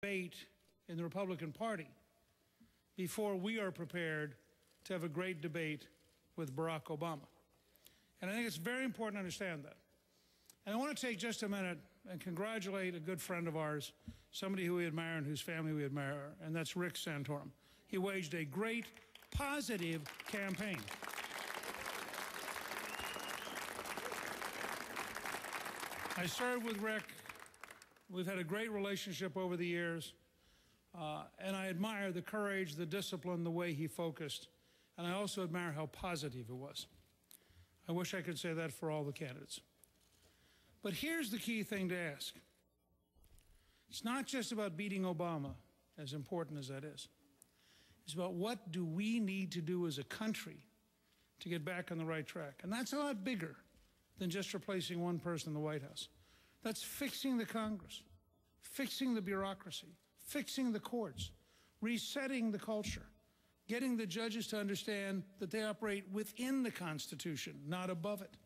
debate in the Republican Party before we are prepared to have a great debate with Barack Obama. And I think it's very important to understand that. And I want to take just a minute and congratulate a good friend of ours, somebody who we admire and whose family we admire, and that's Rick Santorum. He waged a great, positive campaign. I served with Rick. We've had a great relationship over the years, and I admire the courage, the discipline, the way he focused, and I also admire how positive it was. I wish I could say that for all the candidates. But here's the key thing to ask. It's not just about beating Obama, as important as that is. It's about what do we need to do as a country to get back on the right track. And that's a lot bigger than just replacing one person in the White House. That's fixing the Congress, fixing the bureaucracy, fixing the courts, resetting the culture, getting the judges to understand that they operate within the Constitution, not above it.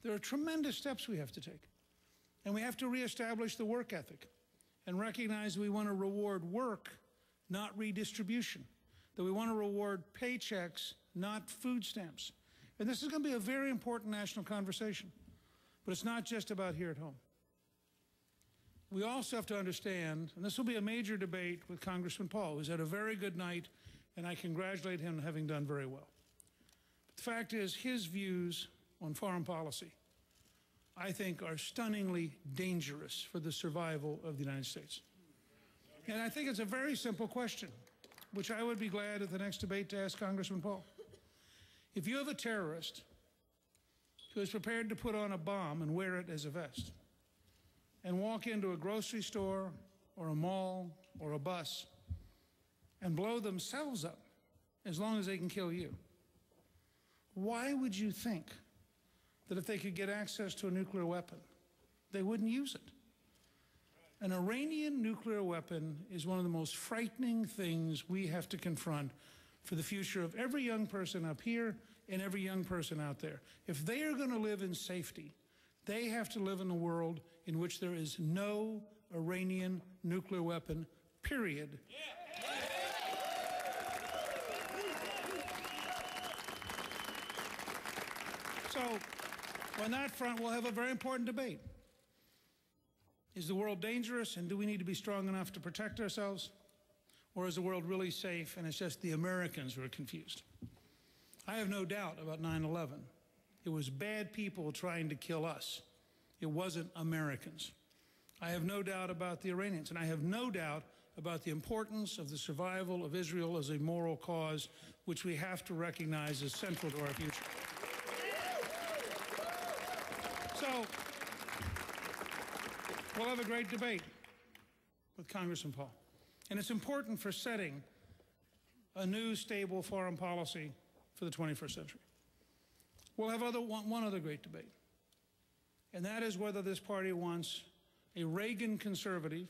There are tremendous steps we have to take. And we have to reestablish the work ethic and recognize we want to reward work, not redistribution, that we want to reward paychecks, not food stamps. And this is going to be a very important national conversation. But it's not just about here at home. We also have to understand, and this will be a major debate with Congressman Paul, who's had a very good night, and I congratulate him on having done very well. But the fact is, his views on foreign policy, I think, are stunningly dangerous for the survival of the United States. And I think it's a very simple question, which I would be glad at the next debate to ask Congressman Paul. If you have a terrorist who is prepared to put on a bomb and wear it as a vest and walk into a grocery store or a mall or a bus and blow themselves up as long as they can kill you, why would you think that if they could get access to a nuclear weapon, they wouldn't use it? An Iranian nuclear weapon is one of the most frightening things we have to confront for the future of every young person up here and every young person out there. If they are going to live in safety, they have to live in a world in which there is no Iranian nuclear weapon, period. So, on that front, we'll have a very important debate. Is the world dangerous, and do we need to be strong enough to protect ourselves? Or is the world really safe, and it's just the Americans who are confused? I have no doubt about 9/11. It was bad people trying to kill us. It wasn't Americans. I have no doubt about the Iranians, and I have no doubt about the importance of the survival of Israel as a moral cause, which we have to recognize as central to our future. So, we'll have a great debate with Congressman Paul. And it's important for setting a new, stable foreign policy for the 21st century. We'll have one other great debate, and that is whether this party wants a Reagan conservative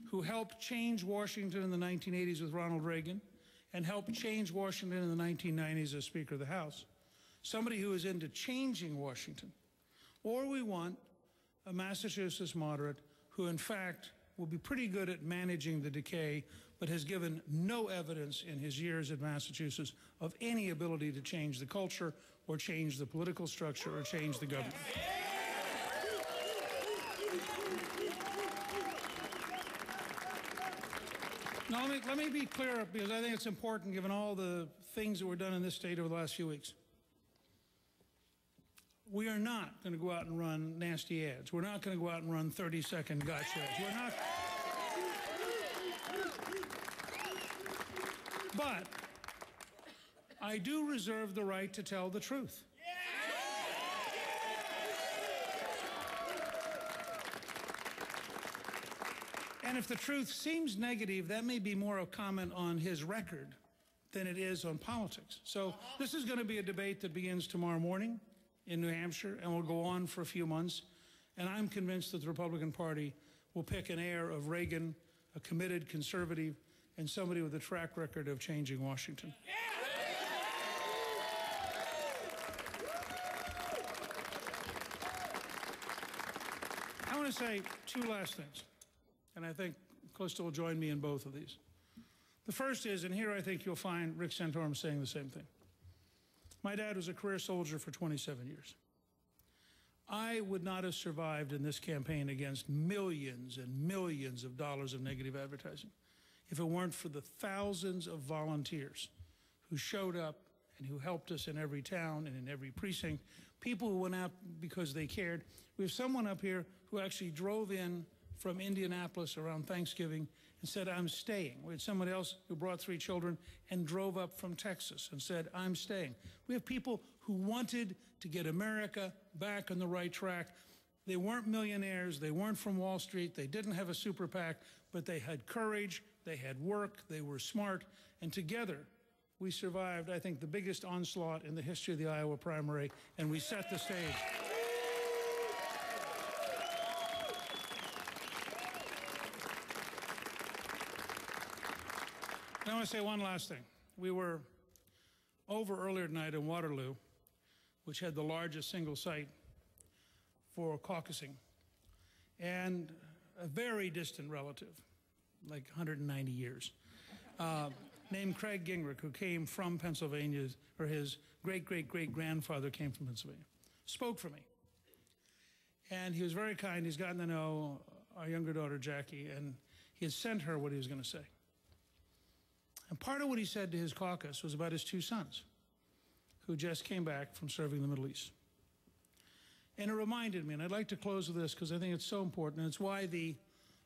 who helped change Washington in the 1980s with Ronald Reagan and helped change Washington in the 1990s as Speaker of the House, somebody who is into changing Washington, or we want a Massachusetts moderate who, in fact, will be pretty good at managing the decay, but has given no evidence in his years at Massachusetts of any ability to change the culture or change the political structure or change the government. Now, let me be clear, because I think it's important given all the things that were done in this state over the last few weeks. We are not going to go out and run nasty ads. We're not going to go out and run 30-second gotchas. We're not. But I do reserve the right to tell the truth. And if the truth seems negative, that may be more a comment on his record than it is on politics. So this is going to be a debate that begins tomorrow morning in New Hampshire and will go on for a few months. And I'm convinced that the Republican Party will pick an heir of Reagan, a committed conservative, and somebody with a track record of changing Washington. I want to say two last things, and I think Costa will join me in both of these. The first is, and here I think you'll find Rick Santorum saying the same thing. My dad was a career soldier for 27 years. I would not have survived in this campaign against millions and millions of dollars of negative advertising if it weren't for the thousands of volunteers who showed up and who helped us in every town and in every precinct, people who went out because they cared. We have someone up here who actually drove in from Indianapolis around Thanksgiving and said, I'm staying. We had someone else who brought 3 children and drove up from Texas and said, I'm staying. We have people who wanted to get America back on the right track. They weren't millionaires. They weren't from Wall Street. They didn't have a super PAC, but they had courage. They had work. They were smart. And together, we survived, I think, the biggest onslaught in the history of the Iowa primary, and we set the stage. I want to say one last thing. We were over earlier tonight in Waterloo, which had the largest single site for caucusing, and a very distant relative, like 190 years, named Craig Gingrich, who came from Pennsylvania, or his great-great-great-grandfather came from Pennsylvania, spoke for me. And he was very kind. He's gotten to know our younger daughter, Jackie, and he had sent her what he was going to say. And part of what he said to his caucus was about his 2 sons, who just came back from serving in the Middle East. And it reminded me, and I'd like to close with this because I think it's so important, and it's why the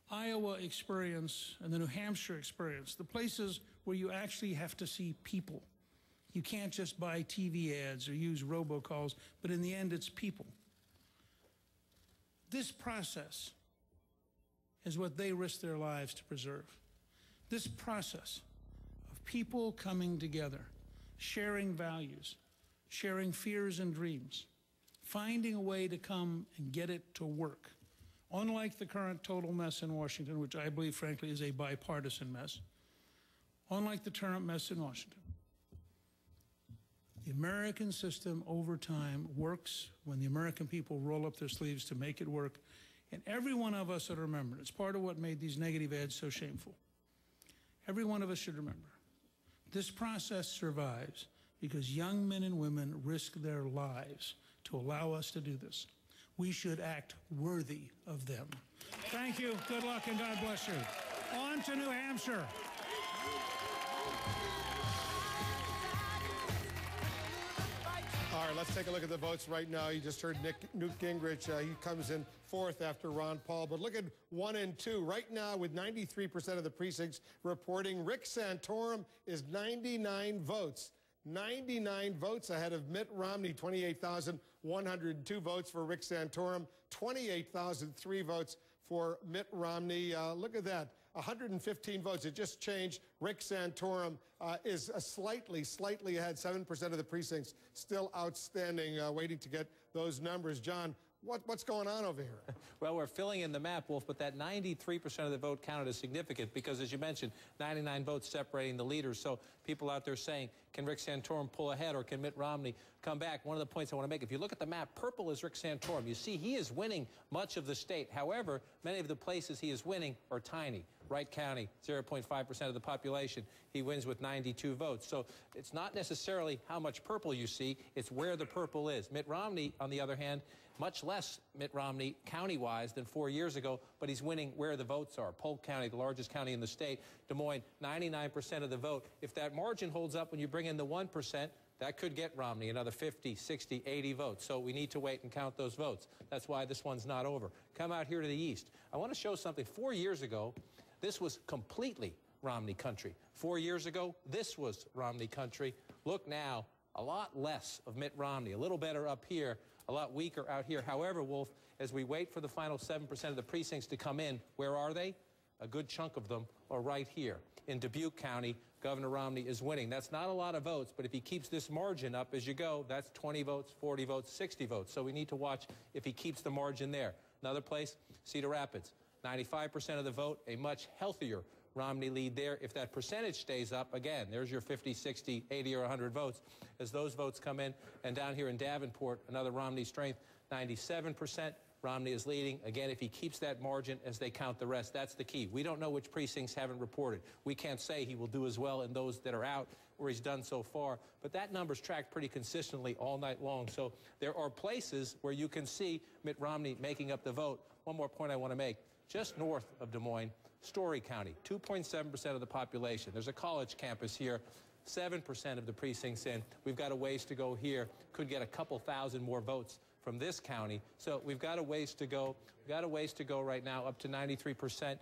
Iowa experience and the New Hampshire experience, the places where you actually have to see people. You can't just buy TV ads or use robocalls, but in the end, it's people. This process is what they risk their lives to preserve. This process of people coming together, sharing values, sharing fears and dreams, finding a way to come and get it to work. Unlike the current total mess in Washington, which I believe, frankly, is a bipartisan mess, unlike the current mess in Washington, the American system over time works when the American people roll up their sleeves to make it work. And every one of us should remember, it's part of what made these negative ads so shameful. Every one of us should remember, this process survives because young men and women risk their lives to allow us to do this. We should act worthy of them. Thank you, good luck, and God bless you. On to New Hampshire. All right, let's take a look at the votes right now. You just heard Newt Gingrich. He comes in 4th after Ron Paul. But look at 1 and 2. Right now, with 93% of the precincts reporting, Rick Santorum is 99 votes. 99 votes ahead of Mitt Romney, 28,102 votes for Rick Santorum, 28,003 votes for Mitt Romney. Look at that, 115 votes. It just changed. Rick Santorum is slightly ahead, 7% of the precincts still outstanding, waiting to get those numbers. John, what's going on over here? Well, we're filling in the map, Wolf, but that 93% of the vote counted is significant because, as you mentioned, 99 votes separating the leaders. So people out there saying, can Rick Santorum pull ahead or can Mitt Romney come back? One of the points I want to make, if you look at the map, purple is Rick Santorum. You see he is winning much of the state. However, many of the places he is winning are tiny. Wright County, 0.5% of the population. He wins with 92 votes. So it's not necessarily how much purple you see, it's where the purple is. Mitt Romney, on the other hand, much less Mitt Romney county-wise than 4 years ago, but he's winning where the votes are. Polk County, the largest county in the state. Des Moines, 99% of the vote. If that margin holds up when you bring in the 1%, that could get Romney another 50, 60, 80 votes. So we need to wait and count those votes. That's why this one's not over. Come out here to the east. I want to show something. 4 years ago, this was completely Romney country. 4 years ago, this was Romney country. Look now, a lot less of Mitt Romney, a little better up here, a lot weaker out here. However, Wolf, as we wait for the final 7% of the precincts to come in, where are they? A good chunk of them are right here. In Dubuque County, Governor Romney is winning. That's not a lot of votes, but if he keeps this margin up as you go, that's 20 votes, 40 votes, 60 votes. So we need to watch if he keeps the margin there. Another place, Cedar Rapids, 95% of the vote, a much healthier Romney lead there. If that percentage stays up, again, there's your 50, 60, 80, or 100 votes. As those votes come in, and down here in Davenport, another Romney strength, 97%, Romney is leading. Again, if he keeps that margin as they count the rest, that's the key. We don't know which precincts haven't reported. We can't say he will do as well in those that are out where he's done so far. But that number's tracked pretty consistently all night long. So there are places where you can see Mitt Romney making up the vote. One more point I want to make. Just north of Des Moines, Story County, 2.7% of the population. There's a college campus here. 7% of the precincts in. We've got a ways to go here. Could get a couple thousand more votes from this county. So we've got a ways to go. We've got a ways to go right now, up to 93%.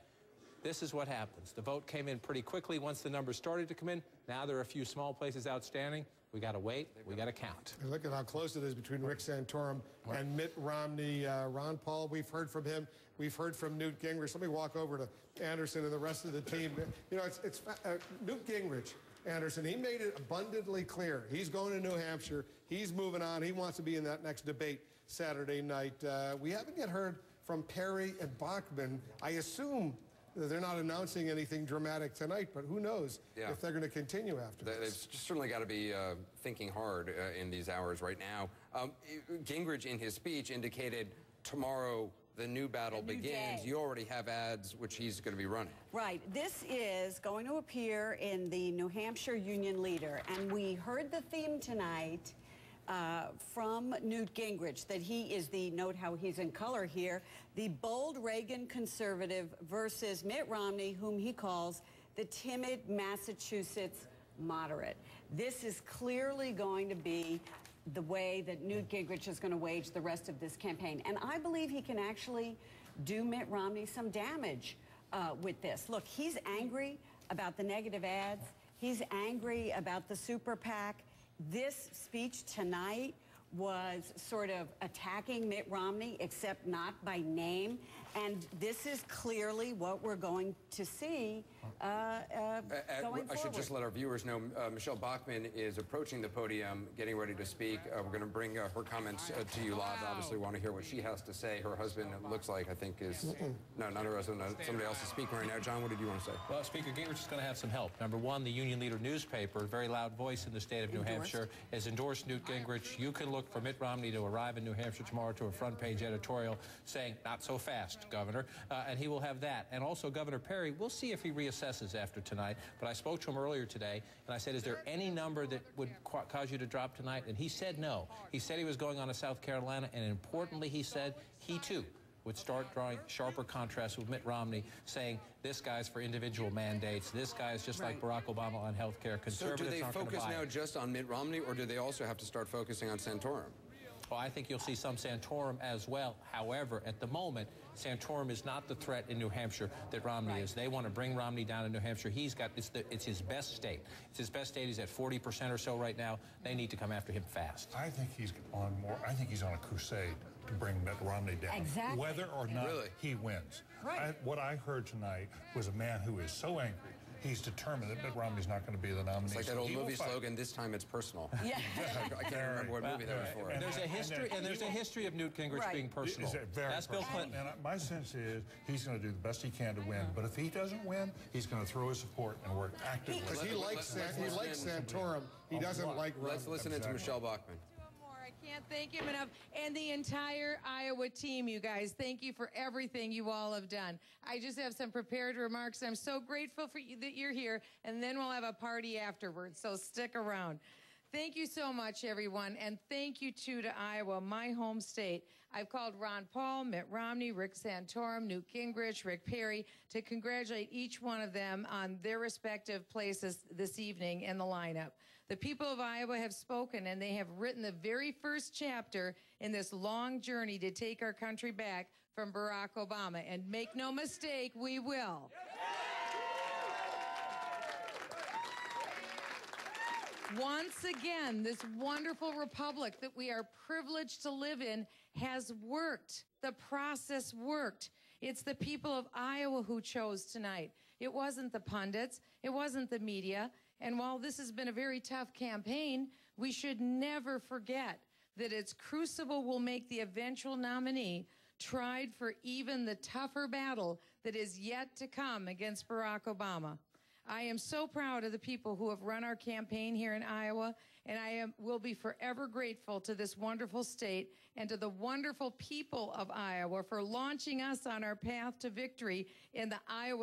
This is what happens. The vote came in pretty quickly once the numbers started to come in. Now there are a few small places outstanding. We got to wait. We got to count. And look at how close it is between Rick Santorum and Mitt Romney. Ron Paul, we've heard from him. We've heard from Newt Gingrich. Let me walk over to Anderson and the rest of the team. You know, it's Newt Gingrich. Anderson, he made it abundantly clear. He's going to New Hampshire. He's moving on. He wants to be in that next debate Saturday night. We haven't yet heard from Perry and Bachmann. I assume they're not announcing anything dramatic tonight, but who knows if they're going to continue after this. They've certainly got to be thinking hard in these hours right now. Gingrich, in his speech, indicated tomorrow the new battle begins. You already have ads which he's going to be running. Right. This is going to appear in the New Hampshire Union Leader. And we heard the theme tonight from Newt Gingrich, that he is the, note how he's in color here, the bold Reagan conservative versus Mitt Romney, whom he calls the timid Massachusetts moderate. This is clearly going to be the way that Newt Gingrich is going to wage the rest of this campaign. And I believe he can actually do Mitt Romney some damage with this. Look, he's angry about the negative ads. He's angry about the super PAC. This speech tonight was sort of attacking Mitt Romney, except not by name. And this is clearly what we're going to see going forward. I should just let our viewers know Michelle Bachmann is approaching the podium, getting ready to speak. We're going to bring her comments to you live. Obviously, want to hear what she has to say. Her husband, it looks like, I think is... No, not her husband. Somebody else is speaking right now. John, what did you want to say? Well, Speaker Gingrich is going to have some help. Number one, the Union Leader newspaper, a very loud voice in the state of New Hampshire, has endorsed Newt Gingrich. You can look for Mitt Romney to arrive in New Hampshire tomorrow to a front-page editorial saying, not so fast, Governor, and he will have that. And also Governor Perry, we'll see if he reassesses after tonight, but I spoke to him earlier today, and I said, is there any number that would cause you to drop tonight? And he said no. He said he was going on to South Carolina, and importantly, he said he, too, would start drawing sharper contrasts with Mitt Romney, saying this guy's for individual mandates, this guy's just like Barack Obama on health care. Conservatives so do they focus now just on Mitt Romney, or do they also have to start focusing on Santorum? Well, I think you'll see some Santorum as well. However, at the moment, Santorum is not the threat in New Hampshire that Romney is. They want to bring Romney down in New Hampshire. He's got, it's his best state. It's his best state. He's at 40% or so right now. They need to come after him fast. I think he's on a crusade to bring Mitt Romney down. Exactly. Whether or not he wins. Right. What I heard tonight was a man who is so angry. He's determined that Mitt Romney's not going to be the nominee. It's like that old movie slogan, this time it's personal. Yeah. I can't remember what movie that was for. There's a history of Newt Gingrich being personal. That's Bill Clinton. And my sense is he's going to do the best he can to win. But if he doesn't win, he's going to throw his support and work actively. Because he likes Santorum. He doesn't like Romney. Let's listen into Michelle Bachmann. Can't thank him enough. And the entire Iowa team, you guys, thank you for everything you all have done. I just have some prepared remarks. I'm so grateful for you that you're here, and then we'll have a party afterwards, so stick around. Thank you so much, everyone, and thank you, too, to Iowa, my home state. I've called Ron Paul, Mitt Romney, Rick Santorum, Newt Gingrich, Rick Perry, to congratulate each one of them on their respective places this evening in the lineup. The people of Iowa have spoken, and they have written the very first chapter in this long journey to take our country back from Barack Obama. And make no mistake, we will. Once again, this wonderful republic that we are privileged to live in has worked. The process worked. It's the people of Iowa who chose tonight. It wasn't the pundits. It wasn't the media. And while this has been a very tough campaign, we should never forget that its crucible will make the eventual nominee tried for even the tougher battle that is yet to come against Barack Obama. I am so proud of the people who have run our campaign here in Iowa, and I will be forever grateful to this wonderful state and to the wonderful people of Iowa for launching us on our path to victory in the Iowa